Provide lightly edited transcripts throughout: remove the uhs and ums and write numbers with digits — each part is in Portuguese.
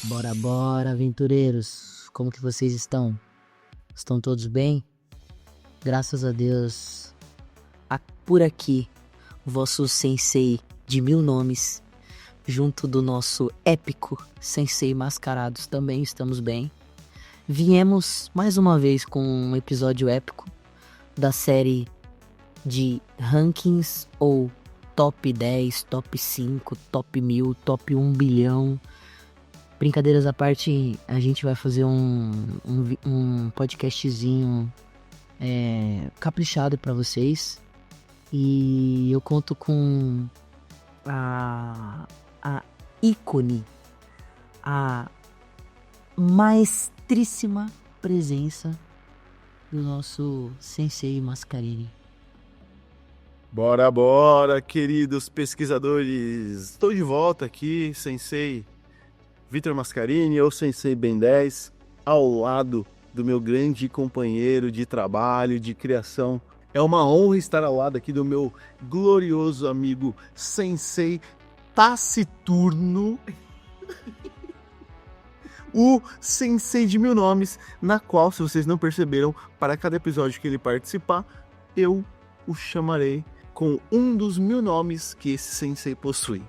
Bora, bora, aventureiros! Como que vocês estão? Estão todos bem? Graças a Deus. Por aqui, o vosso sensei de 1000 nomes, junto do nosso épico sensei mascarados, também estamos bem. Viemos mais uma vez com um episódio épico da série de rankings ou top 10, top 5, top 1000, top 1 bilhão. Brincadeiras à parte, a gente vai fazer um podcastzinho caprichado pra vocês. E eu conto com a ícone, a maestríssima presença do nosso Sensei Mascarini. Bora, bora, queridos pesquisadores! Estou de volta aqui, Sensei Vitor Mascarini, ou Sensei Ben 10, ao lado do meu grande companheiro de trabalho, de criação. É uma honra estar ao lado aqui do meu glorioso amigo Sensei Taciturno, o Sensei de 1000 nomes, na qual, se vocês não perceberam, para cada episódio que ele participar, eu o chamarei com um dos 1000 nomes que esse Sensei possui.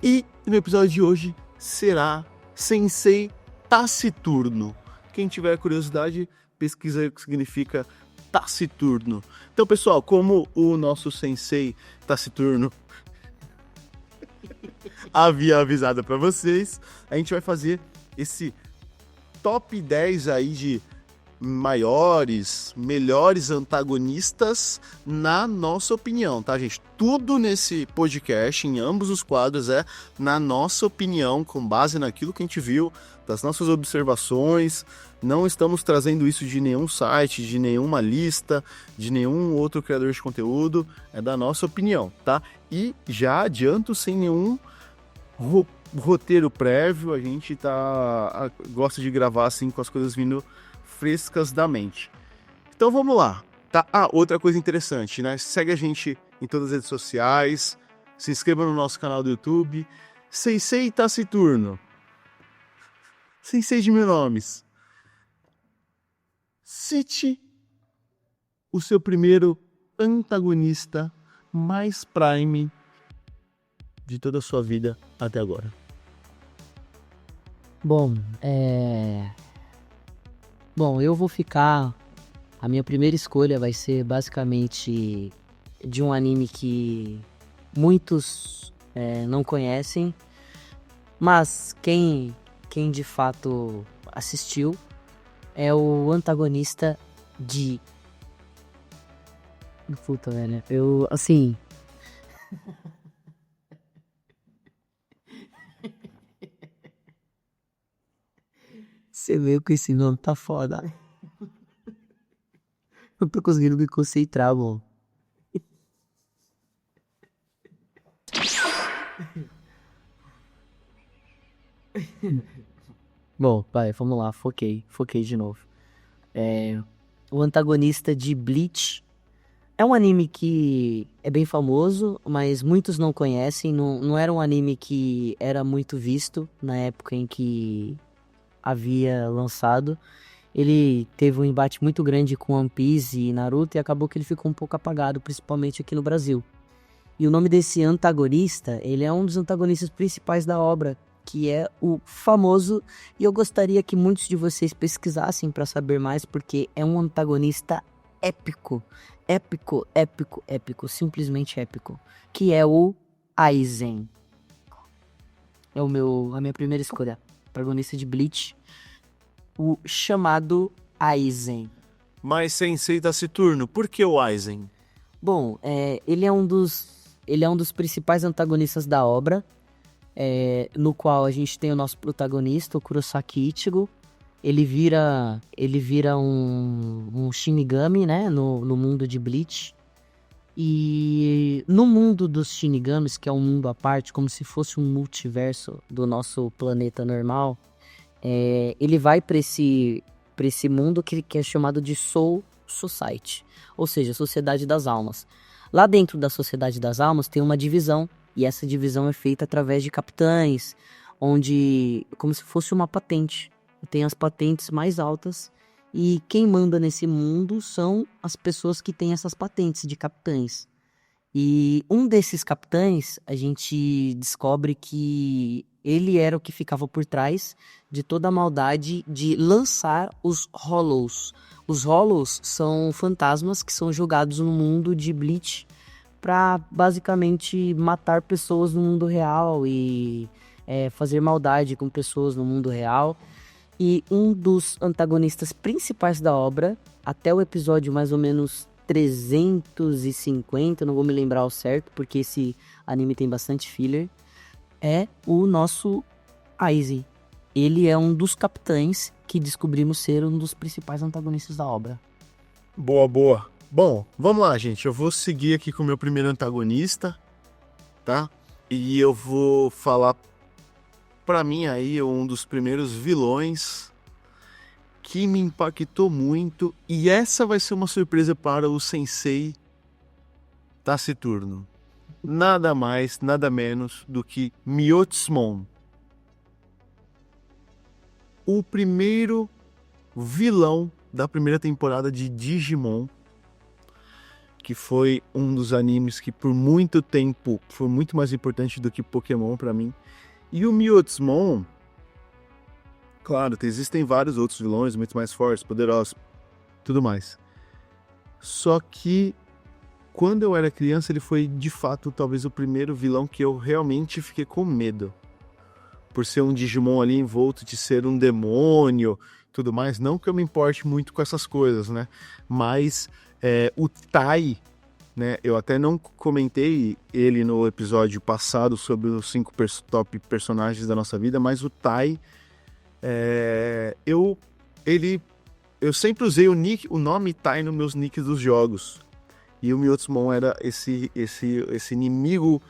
E no episódio de hoje será Sensei Taciturno. Quem tiver curiosidade, pesquisa aí o que significa taciturno. Então, pessoal, como o nosso Sensei Taciturno havia avisado para vocês, a gente vai fazer esse top 10 aí de melhores antagonistas na nossa opinião, tá, gente? Tudo nesse podcast, em ambos os quadros, é na nossa opinião, com base naquilo que a gente viu, das nossas observações. Não estamos trazendo isso de nenhum site, de nenhuma lista, de nenhum outro criador de conteúdo, é da nossa opinião, tá? E já adianto, sem nenhum roteiro prévio, a gente gosta de gravar assim com as coisas vindo frescas da mente. Então vamos lá, tá? Outra coisa interessante, né? Segue a gente em todas as redes sociais, se inscreva no nosso canal do YouTube. Sensei Taciturno, Sensei de 1000 nomes. Cite o seu primeiro antagonista mais prime de toda a sua vida até agora. Bom, eu vou ficar... A minha primeira escolha vai ser basicamente de um anime que muitos não conhecem, mas quem de fato assistiu é o antagonista de... Puta, velho, assim... Você veio com esse nome, tá foda. Não tô conseguindo me concentrar, mano. Bom, vai, vamos lá, foquei de novo. O antagonista de Bleach é um anime que é bem famoso, mas muitos não conhecem. Não era um anime que era muito visto na época em que havia lançado. Ele teve um embate muito grande com One Piece e Naruto e acabou que ele ficou um pouco apagado, principalmente aqui no Brasil. E o nome desse antagonista, ele é um dos antagonistas principais da obra, que é o famoso, e eu gostaria que muitos de vocês pesquisassem para saber mais, porque é um antagonista épico, simplesmente épico, que é o Aizen. É a minha primeira escolha, protagonista de Bleach, o chamado Aizen. Mas Sensei Taciturno, por que o Aizen? Bom, ele é um dos principais antagonistas da obra, no qual a gente tem o nosso protagonista, o Kurosaki Ichigo. Ele vira um Shinigami, né, no mundo de Bleach. E no mundo dos Shinigamis, que é um mundo à parte, como se fosse um multiverso do nosso planeta normal, ele vai para esse mundo que é chamado de Soul Society, ou seja, Sociedade das Almas. Lá dentro da Sociedade das Almas tem uma divisão, e essa divisão é feita através de capitães, onde como se fosse uma patente. Tem as patentes mais altas e quem manda nesse mundo são as pessoas que têm essas patentes de capitães. E um desses capitães, a gente descobre que ele era o que ficava por trás de toda a maldade de lançar os Hollows. Os Hollows são fantasmas que são jogados no mundo de Bleach para basicamente matar pessoas no mundo real e fazer maldade com pessoas no mundo real. E um dos antagonistas principais da obra, até o episódio mais ou menos 350, não vou me lembrar ao certo, porque esse anime tem bastante filler, é o nosso Aizen. Ele é um dos capitães que descobrimos ser um dos principais antagonistas da obra. Boa, boa. Bom, vamos lá, gente. Eu vou seguir aqui com o meu primeiro antagonista, tá? E eu vou falar, pra mim aí, um dos primeiros vilões que me impactou muito. E essa vai ser uma surpresa para o Sensei Taciturno. Nada mais, nada menos do que Myotsumon. O primeiro vilão da primeira temporada de Digimon, que foi um dos animes que por muito tempo foi muito mais importante do que Pokémon pra mim. E o Myotsumon, claro, existem vários outros vilões muito mais fortes, poderosos, tudo mais. Só que quando eu era criança ele foi de fato talvez o primeiro vilão que eu realmente fiquei com medo. Por ser um Digimon ali envolto de ser um demônio, tudo mais. Não que eu me importe muito com essas coisas, né? Mas o Tai, né? Eu até não comentei ele no episódio passado sobre os 5 top personagens da nossa vida, mas o Tai, eu sempre usei o nome Tai nos meus nicks dos jogos. E o Myotsumon era esse inimigo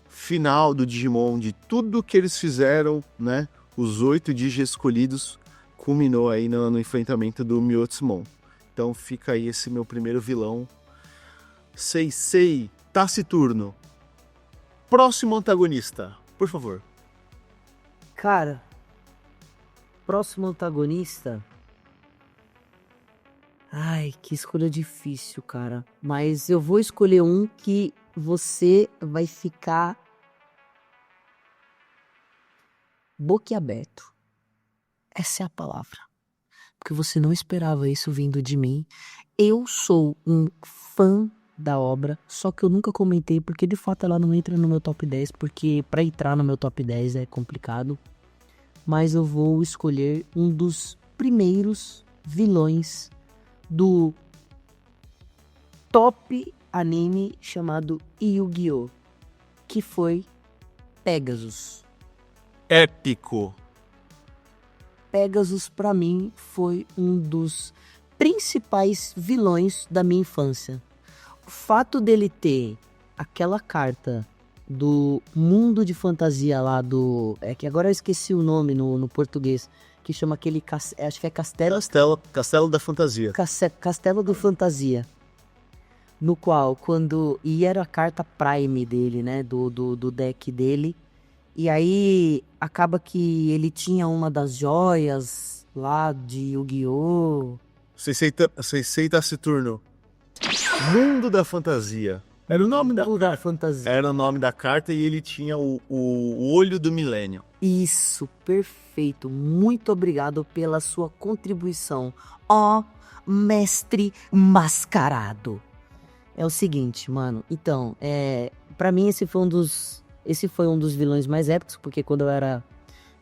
final do Digimon, de tudo que eles fizeram, né? Os 8 Digi escolhidos culminou aí no enfrentamento do Myotsumon. Então fica aí esse meu primeiro vilão. Sensei Taciturno. Próximo antagonista, por favor. Cara, próximo antagonista... Ai, que escolha difícil, cara. Mas eu vou escolher um que você vai ficar boquiaberto. Essa é a palavra. Porque você não esperava isso vindo de mim. Eu sou um fã da obra, só que eu nunca comentei porque de fato ela não entra no meu top 10, porque pra entrar no meu top 10 é complicado. Mas eu vou escolher um dos primeiros vilões do top anime chamado Yu-Gi-Oh!, que foi Pegasus. Épico. Pegasus, pra mim, foi um dos principais vilões da minha infância. O fato dele ter aquela carta do mundo de fantasia lá do... É que agora eu esqueci o nome no português, que chama aquele... Acho que é Castelo da Fantasia. Castelo do Fantasia. No qual, quando... E era a carta Prime dele, né? Do deck dele. E aí, acaba que ele tinha uma das joias lá de Yu-Gi-Oh! Sensei Taciturno. Mundo da Fantasia. Era o nome da fantasia. Era o nome da carta e ele tinha o olho do milênio. Isso, perfeito. Muito obrigado pela sua contribuição, ó mestre mascarado. É o seguinte, mano. Então, pra mim esse foi um dos vilões mais épicos, porque quando eu era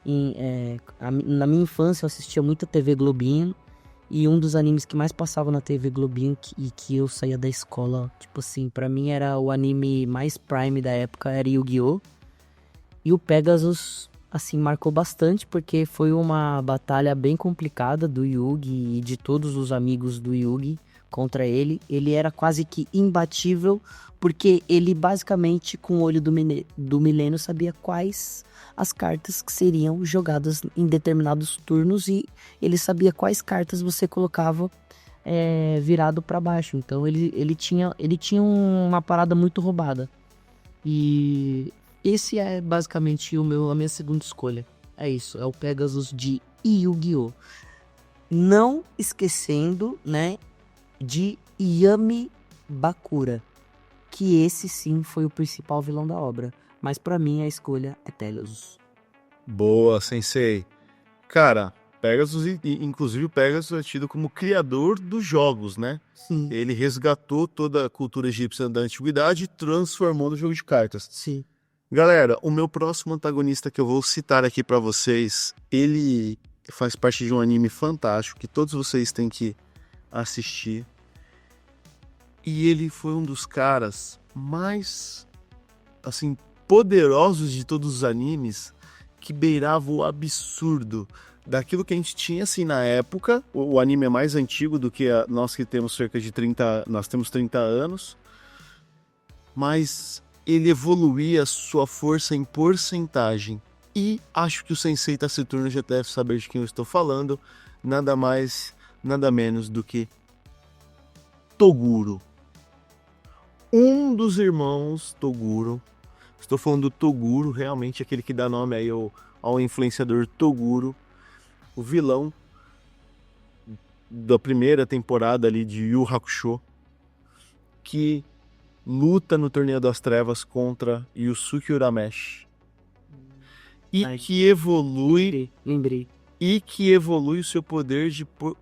na minha infância eu assistia muito a TV Globinho. E um dos animes que mais passava na TV Globinho e que eu saía da escola, tipo assim, pra mim era o anime mais prime da época, era Yu-Gi-Oh! E o Pegasus, assim, marcou bastante, porque foi uma batalha bem complicada do Yugi e de todos os amigos do Yugi contra ele. Ele era quase que imbatível, porque ele basicamente, com o olho do milênio, sabia quais as cartas que seriam jogadas em determinados turnos e ele sabia quais cartas você colocava virado para baixo. Então ele tinha uma parada muito roubada. E esse é basicamente a minha segunda escolha. É isso, é o Pegasus de Yu-Gi-Oh! Não esquecendo, né, de Yami Bakura, que esse sim foi o principal vilão da obra. Mas pra mim a escolha é Pegasus. Boa, Sensei. Cara, Pegasus, inclusive o Pegasus é tido como criador dos jogos, né? Sim, Ele resgatou toda a cultura egípcia da antiguidade e transformou no jogo de cartas. sim. Galera, o meu próximo antagonista que eu vou citar aqui pra vocês, ele faz parte de um anime fantástico que todos vocês têm que assistir. E ele foi um dos caras mais, assim, poderosos de todos os animes, que beirava o absurdo daquilo que a gente tinha, assim, na época. O anime é mais antigo do que nós que temos cerca de 30... Nós temos 30 anos. Mas ele evoluía sua força em porcentagem. E acho que o Sensei Taciturno já deve saber de quem eu estou falando. Nada mais, nada menos do que Toguro. Um dos irmãos Toguro. Estou falando do Toguro, realmente aquele que dá nome aí ao influenciador Toguro. O vilão da primeira temporada ali de Yu Hakusho. Que luta no Torneio das Trevas contra Yusuke Urameshi. Que evolui... Lembrei. E que evolui o seu poder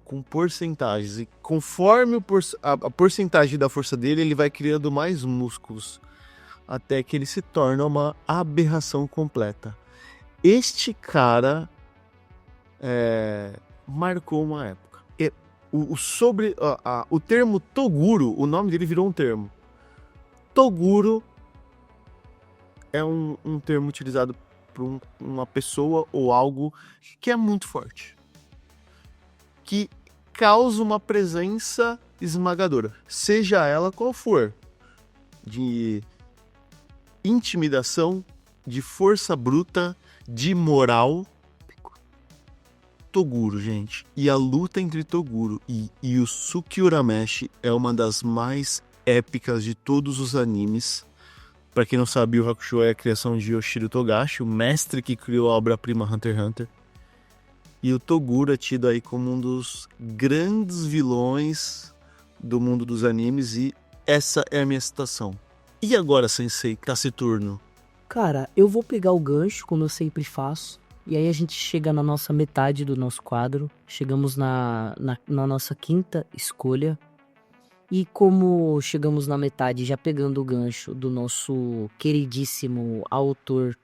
com porcentagens. E conforme a porcentagem da força dele, ele vai criando mais músculos. Até que ele se torna uma aberração completa. Este cara marcou uma época. O termo Toguro, o nome dele virou um termo. Toguro é um termo utilizado por uma pessoa ou algo que é muito forte. Que causa uma presença esmagadora. Seja ela qual for. De intimidação, de força bruta, de moral. Toguro, gente. E a luta entre Toguro e Yusuke Urameshi é uma das mais épicas de todos os animes. Pra quem não sabe, o Hakusho é a criação de Yoshiro Togashi, o mestre que criou a obra-prima Hunter x Hunter. E o Toguro é tido aí como um dos grandes vilões do mundo dos animes, e essa é a minha citação. E agora, Sensei Taciturno? Cara, eu vou pegar o gancho, como eu sempre faço, e aí a gente chega na nossa metade do nosso quadro, chegamos na nossa quinta escolha. E como chegamos na metade, já pegando o gancho do nosso queridíssimo autor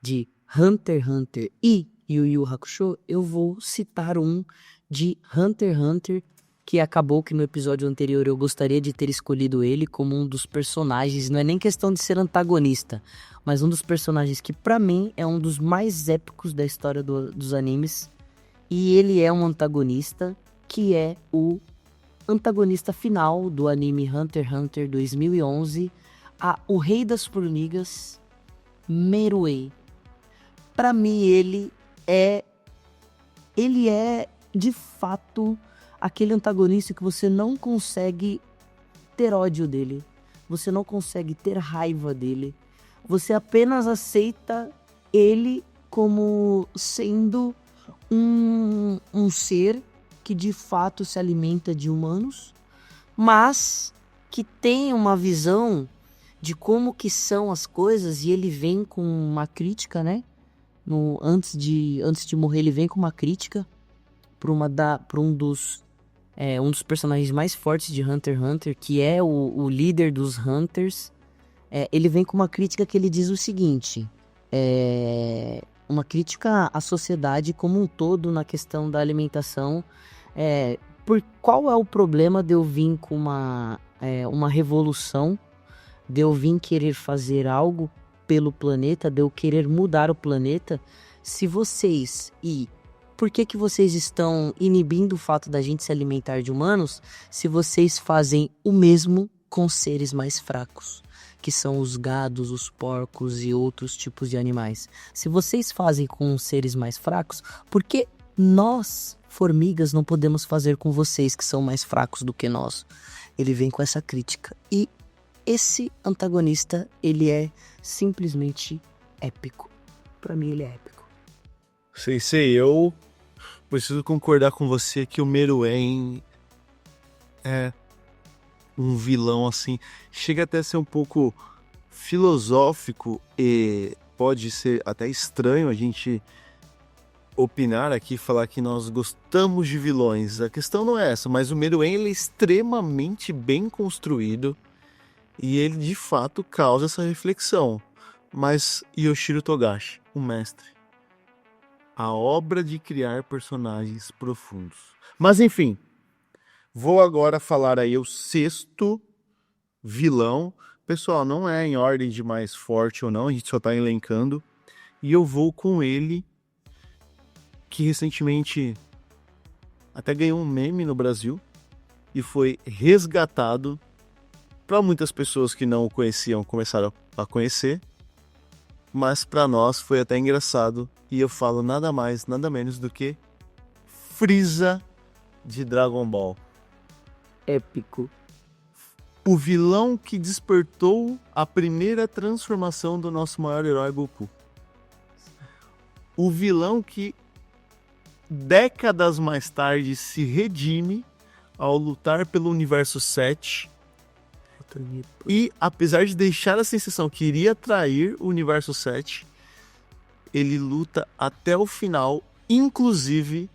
de Hunter x Hunter e Yu Yu Hakusho, eu vou citar um de Hunter x Hunter, que acabou que no episódio anterior eu gostaria de ter escolhido ele como um dos personagens, não é nem questão de ser antagonista, mas um dos personagens que pra mim é um dos mais épicos da história dos animes, e ele é um antagonista, que é o antagonista final do anime Hunter x Hunter 2011, o Rei das Formigas, Meruem. Pra mim ele é de fato aquele antagonista que você não consegue ter ódio dele, você não consegue ter raiva dele, você apenas aceita ele como sendo um ser que de fato se alimenta de humanos, mas que tem uma visão de como que são as coisas, e ele vem com uma crítica, né? Antes de morrer, ele vem com uma crítica para um dos personagens mais fortes de Hunter x Hunter, que é o líder dos Hunters. Ele vem com uma crítica que ele diz o seguinte: uma crítica à sociedade como um todo na questão da alimentação. Qual é o problema de eu vir com uma revolução, de eu vir querer fazer algo pelo planeta, de eu querer mudar o planeta, se vocês... Por que vocês estão inibindo o fato da gente se alimentar de humanos, se vocês fazem o mesmo com seres mais fracos, que são os gados, os porcos e outros tipos de animais? Se vocês fazem com seres mais fracos, por que nós, formigas, não podemos fazer com vocês que são mais fracos do que nós? Ele vem com essa crítica. E esse antagonista, ele é simplesmente épico. Pra mim ele é épico. Sensei, eu preciso concordar com você que o Meruem é um vilão assim, chega até a ser um pouco filosófico e pode ser até estranho a gente opinar aqui, falar que nós gostamos de vilões. A questão não é essa, mas o Meruem ele é extremamente bem construído e ele de fato causa essa reflexão. Mas Yoshiro Togashi, o mestre, a obra de criar personagens profundos. Mas enfim, vou agora falar aí o sexto vilão. Pessoal, não é em ordem de mais forte ou não, a gente só tá elencando. E eu vou com ele, que recentemente até ganhou um meme no Brasil e foi resgatado. Para muitas pessoas que não o conheciam, começaram a conhecer. Mas para nós foi até engraçado. E eu falo nada mais, nada menos do que Frieza de Dragon Ball. Épico. O vilão que despertou a primeira transformação do nosso maior herói Goku. O vilão que décadas mais tarde se redime ao lutar pelo Universo 7. E apesar de deixar a sensação que iria trair o Universo 7, ele luta até o final. Inclusive,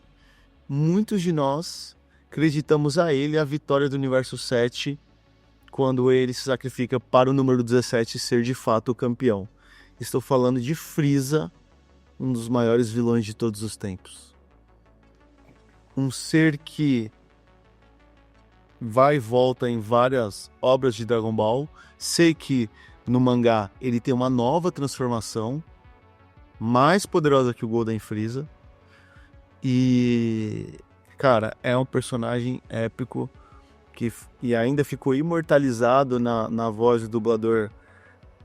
muitos de nós acreditamos a ele a vitória do Universo 7 quando ele se sacrifica para o número 17 ser de fato o campeão. Estou falando de Frieza, um dos maiores vilões de todos os tempos. Um ser que vai e volta em várias obras de Dragon Ball. Sei que no mangá ele tem uma nova transformação, mais poderosa que o Golden Frieza. E, cara, é um personagem épico e ainda ficou imortalizado na voz do dublador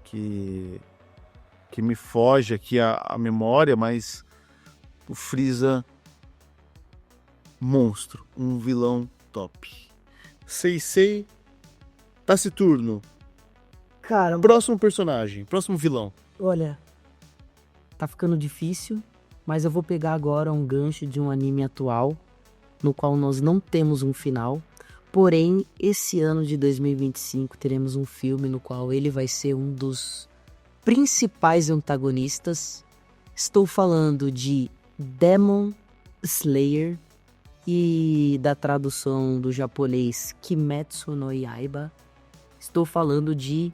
que me foge aqui a memória, mas o Frieza, monstro, um vilão top. Seisei Taciturno. Cara, Próximo personagem, próximo vilão. olha, tá ficando difícil, mas eu vou pegar agora um gancho de um anime atual, no qual nós não temos um final. Porém, esse ano de 2025 teremos um filme no qual ele vai ser um dos principais antagonistas. Estou falando de Demon Slayer e da tradução do japonês Kimetsu no Yaiba. Estou falando de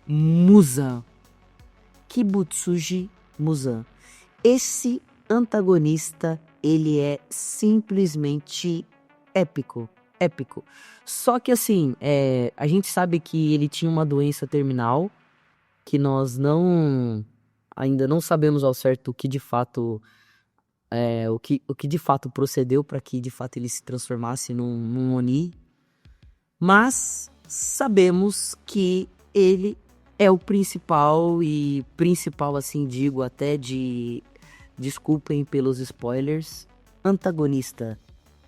Muzan. Kibutsuji Muzan. Esse antagonista, ele é simplesmente épico. Épico. Só que assim, a gente sabe que ele tinha uma doença terminal, que nós ainda não sabemos ao certo o que de fato o que de fato procedeu para que de fato ele se transformasse num Oni. Mas sabemos que ele é o principal assim digo até desculpem pelos spoilers, antagonista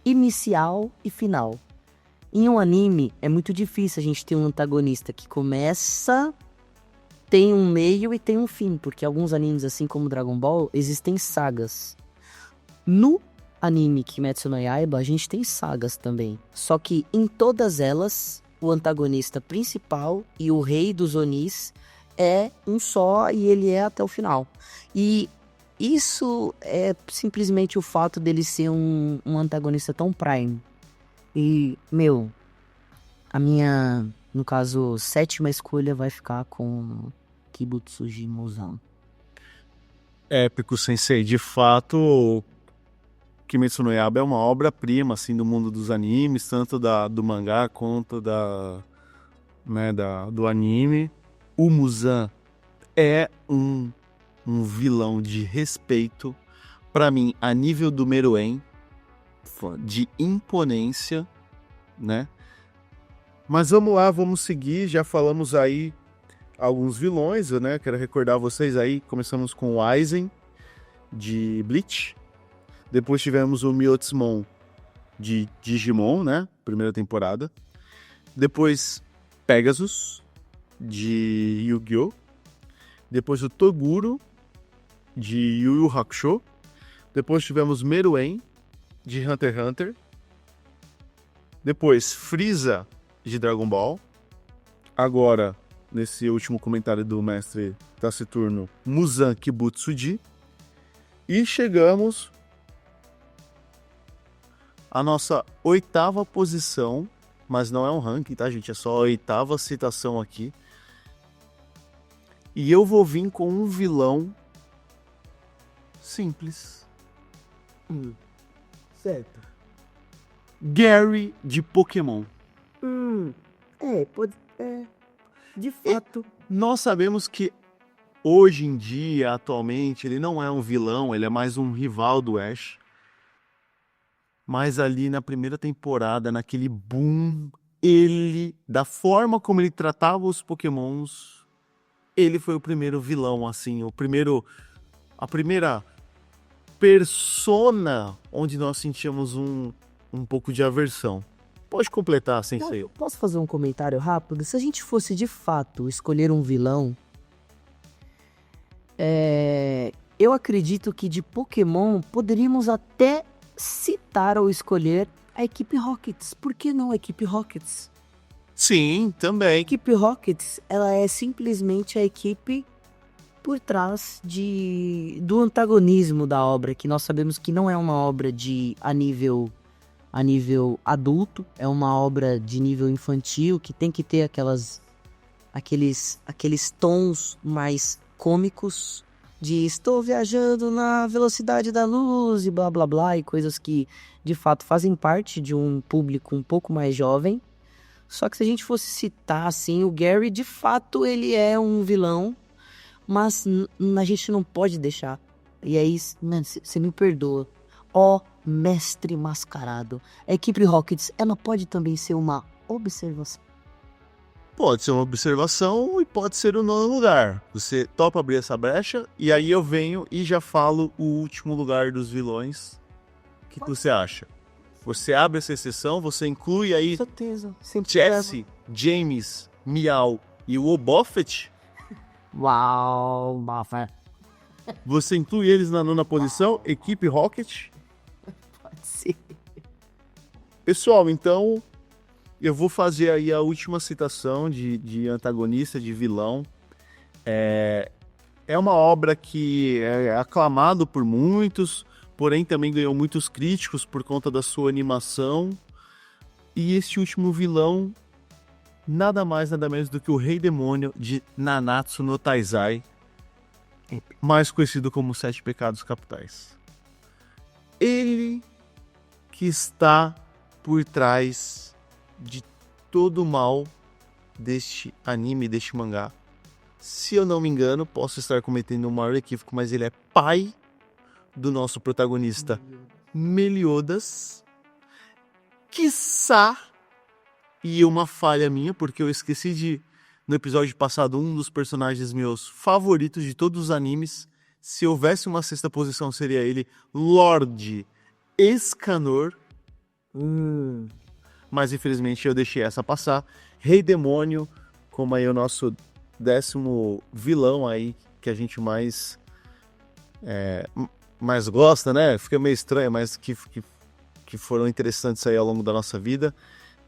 inicial e final. Em um anime é muito difícil a gente ter um antagonista que começa, tem um meio e tem um fim, porque alguns animes, assim como Dragon Ball, existem sagas. No anime Kimetsu no Yaiba, a gente tem sagas também. Só que em todas elas, o antagonista principal e o rei dos Onis é um só e ele é até o final. E isso é simplesmente o fato dele ser um antagonista tão prime. E, a minha, no caso, sétima escolha vai ficar com Kibutsuji Muzan. Épico, Sensei. De fato, Kimetsu no Yaiba é uma obra-prima assim, do mundo dos animes, tanto do mangá quanto do anime. O Muzan é um vilão de respeito, para mim, a nível do Meruem, de imponência, né? Mas vamos lá, vamos seguir. Já falamos aí alguns vilões, né? Quero recordar vocês aí. Começamos com o Aizen, de Bleach. Depois tivemos o Miotsumon, de Digimon, né? Primeira temporada. Depois Pegasus, de Yu-Gi-Oh! Depois o Toguro, de Yu Yu Hakusho. Depois tivemos Meruem, de Hunter x Hunter. Depois Frieza, de Dragon Ball. Agora, nesse último comentário do mestre Taciturno, Muzan Kibutsuji. E chegamos à nossa 8ª posição, mas não é um ranking, tá, gente? É só a 8ª citação aqui. E eu vou vir com um vilão simples. Certo. Gary, de Pokémon. De fato. Nós sabemos que hoje em dia, atualmente, ele não é um vilão, ele é mais um rival do Ash. Mas ali na primeira temporada, naquele boom, da forma como ele tratava os Pokémons, ele foi o primeiro vilão, assim, a primeira persona onde nós sentíamos um pouco de aversão. Pode completar, Sensei. Posso fazer um comentário rápido? Se a gente fosse de fato escolher um vilão, eu acredito que de Pokémon poderíamos até citar ou escolher a equipe Rockets. Por que não a equipe Rockets? Sim, A também. equipe Rockets, ela é simplesmente a equipe por trás do antagonismo da obra, que nós sabemos que não é uma obra a nível adulto, é uma obra de nível infantil, que tem que ter aqueles tons mais cômicos de estou viajando na velocidade da luz e blá blá blá, e coisas que de fato fazem parte de um público um pouco mais jovem. Só que se a gente fosse citar assim, o Gary de fato ele é um vilão, mas a gente não pode deixar. E aí, mano, você me perdoa. Ó, mestre mascarado. A equipe Rockets, ela pode também ser uma observação. Pode ser uma observação e pode ser o 9º lugar. Você topa abrir essa brecha e aí eu venho e já falo o último lugar dos vilões. O que você acha? Você abre essa exceção, você inclui aí Com certeza. Jesse, James, Meow e o Obofet. Uau, Bafa. Você inclui eles na 9ª posição, equipe Rocket. Pode ser. Pessoal, então eu vou fazer aí a última citação de antagonista, de vilão. É uma obra que é aclamado por muitos, porém também ganhou muitos críticos por conta da sua animação. E este último vilão, nada mais, nada menos do que o Rei Demônio de Nanatsu no Taizai, mais conhecido como 7 Pecados Capitais. Ele que está por trás de todo o mal deste anime, deste mangá. Se eu não me engano, posso estar cometendo um maior equívoco, mas ele é pai do nosso protagonista Meliodas. Quiçá, e uma falha minha, porque eu esqueci no episódio passado, um dos personagens meus favoritos de todos os animes. Se houvesse uma 6ª posição, seria ele, Lorde Escanor. Mas infelizmente eu deixei essa passar. Rei Demônio, como aí o nosso 10º vilão aí, que a gente mais gosta, né? Fica meio estranho, mas que foram interessantes aí ao longo da nossa vida.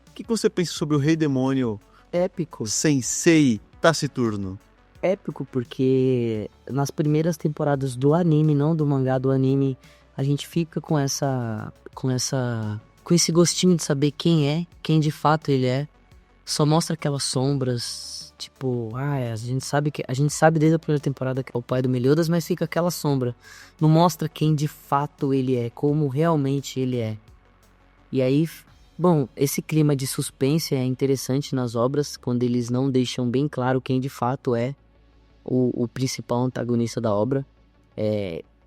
O que você pensa sobre o Rei Demônio? Épico. Sensei Taciturno. Épico porque nas primeiras temporadas do anime, não do mangá, do anime, a gente fica com esse gostinho de saber quem de fato ele é. Só mostra aquelas sombras, tipo, a gente sabe desde a primeira temporada que é o pai do Meliodas, mas fica aquela sombra. Não mostra quem de fato ele é, como realmente ele é. E aí, bom, esse clima de suspense é interessante nas obras, quando eles não deixam bem claro quem de fato é o principal antagonista da obra.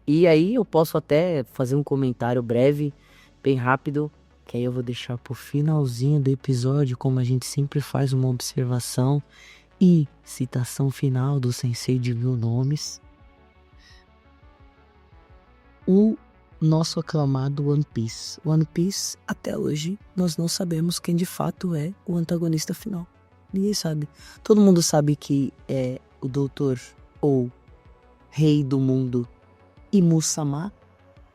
E aí eu posso até fazer um comentário breve, bem rápido, que aí eu vou deixar pro finalzinho do episódio, como a gente sempre faz uma observação e citação final do Sensei de Mil Nomes. O nosso aclamado One Piece. One Piece, até hoje, nós não sabemos quem de fato é o antagonista final. Ninguém sabe. Todo mundo sabe que é o doutor ou rei do mundo e Musama,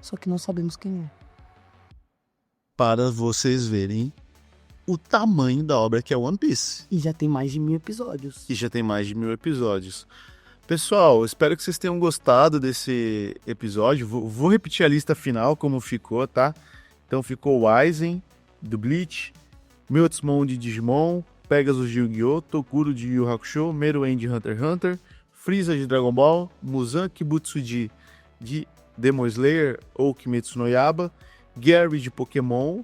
só que não sabemos quem é. Para vocês verem o tamanho da obra que é One Piece. E já tem mais de 1000 episódios. E já tem mais de 1000 episódios. Pessoal, espero que vocês tenham gostado desse episódio. Vou repetir a lista final como ficou, tá? Então ficou Aizen, do Bleach, Mewtwo de Digimon, Pegasus de Yu-Gi-Oh!, Tokuro de Yu Yu Hakusho, Meruem de Hunter x Hunter, Frieza de Dragon Ball, Muzan Kibutsuji de Demon Slayer ou Kimetsu no Yaiba, Gary de Pokémon,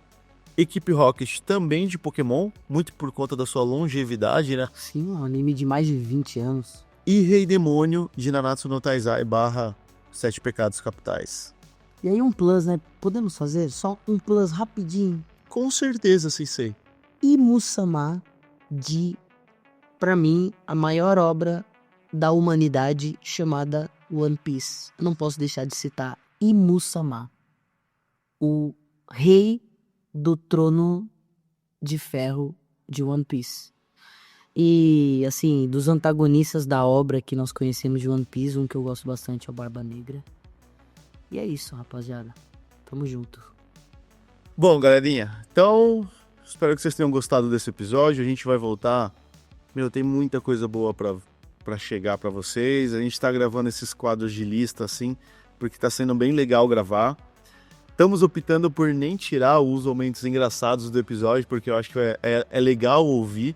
Equipe Rocket também de Pokémon, muito por conta da sua longevidade, né? Sim, um anime de mais de 20 anos. E Rei Demônio de Nanatsu no Taizai / Sete Pecados Capitais. E aí um plus, né? Podemos fazer só um plus rapidinho. Com certeza, Sensei. E Musama de, pra mim, a maior obra da humanidade chamada One Piece. Não posso deixar de citar Imusama, o rei do trono de ferro de One Piece. E, assim, dos antagonistas da obra que nós conhecemos de One Piece, um que eu gosto bastante é o Barba Negra. E é isso, rapaziada. Tamo junto. Bom, galerinha, então espero que vocês tenham gostado desse episódio. A gente vai voltar. Tem muita coisa boa pra chegar pra vocês. A gente tá gravando esses quadros de lista, assim, porque tá sendo bem legal gravar. Estamos optando por nem tirar os momentos engraçados do episódio, porque eu acho que é legal ouvir.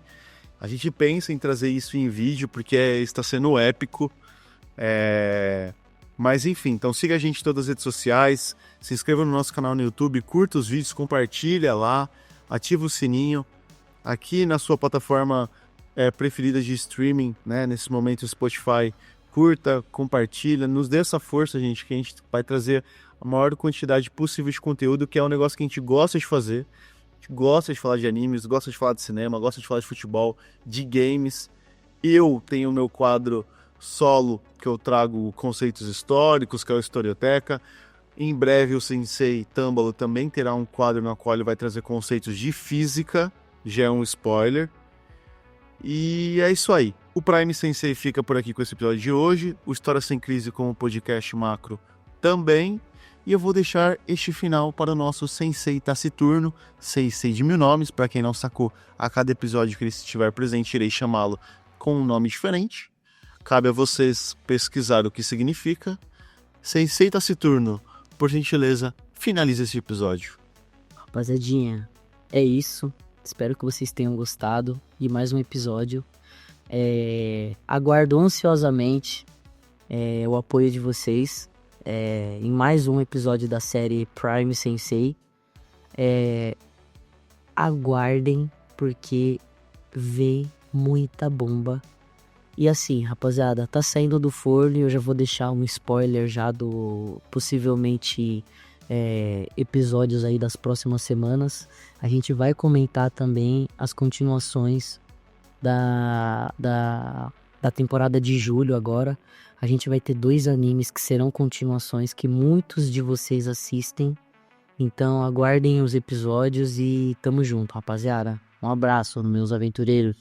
A gente pensa em trazer isso em vídeo, porque está sendo épico. Mas enfim, então siga a gente em todas as redes sociais, se inscreva no nosso canal no YouTube, curta os vídeos, compartilha lá, ativa o sininho. Aqui na sua plataforma preferida de streaming, né? Nesse momento o Spotify, curta, compartilha, nos dê essa força, gente, que a gente vai trazer a maior quantidade possível de conteúdo, que é um negócio que a gente gosta de fazer. A gente gosta de falar de animes, gosta de falar de cinema, gosta de falar de futebol, de games. Eu tenho o meu quadro solo, que eu trago conceitos históricos, que é o Historioteca. Em breve o Sensei Tâmbalo também terá um quadro no qual ele vai trazer conceitos de física, já é um spoiler. E é isso aí. O Prime Sensei fica por aqui com esse episódio de hoje, o História Sem Crise como podcast macro também. E eu vou deixar este final para o nosso Sensei Taciturno, Sensei de 1000 nomes. Para quem não sacou, a cada episódio que ele estiver presente, irei chamá-lo com um nome diferente. Cabe a vocês pesquisar o que significa. Sensei Taciturno, por gentileza, finalize esse episódio. Rapaziadinha, é isso. Espero que vocês tenham gostado de mais um episódio. Aguardo ansiosamente o apoio de vocês em mais um episódio da série Prime Sensei. Aguardem, porque vem muita bomba. E assim, rapaziada, tá saindo do forno e eu já vou deixar um spoiler já do possivelmente episódios aí das próximas semanas. A gente vai comentar também as continuações da temporada de julho agora. A gente vai ter 2 animes que serão continuações que muitos de vocês assistem. Então aguardem os episódios e tamo junto, rapaziada. Um abraço, meus aventureiros.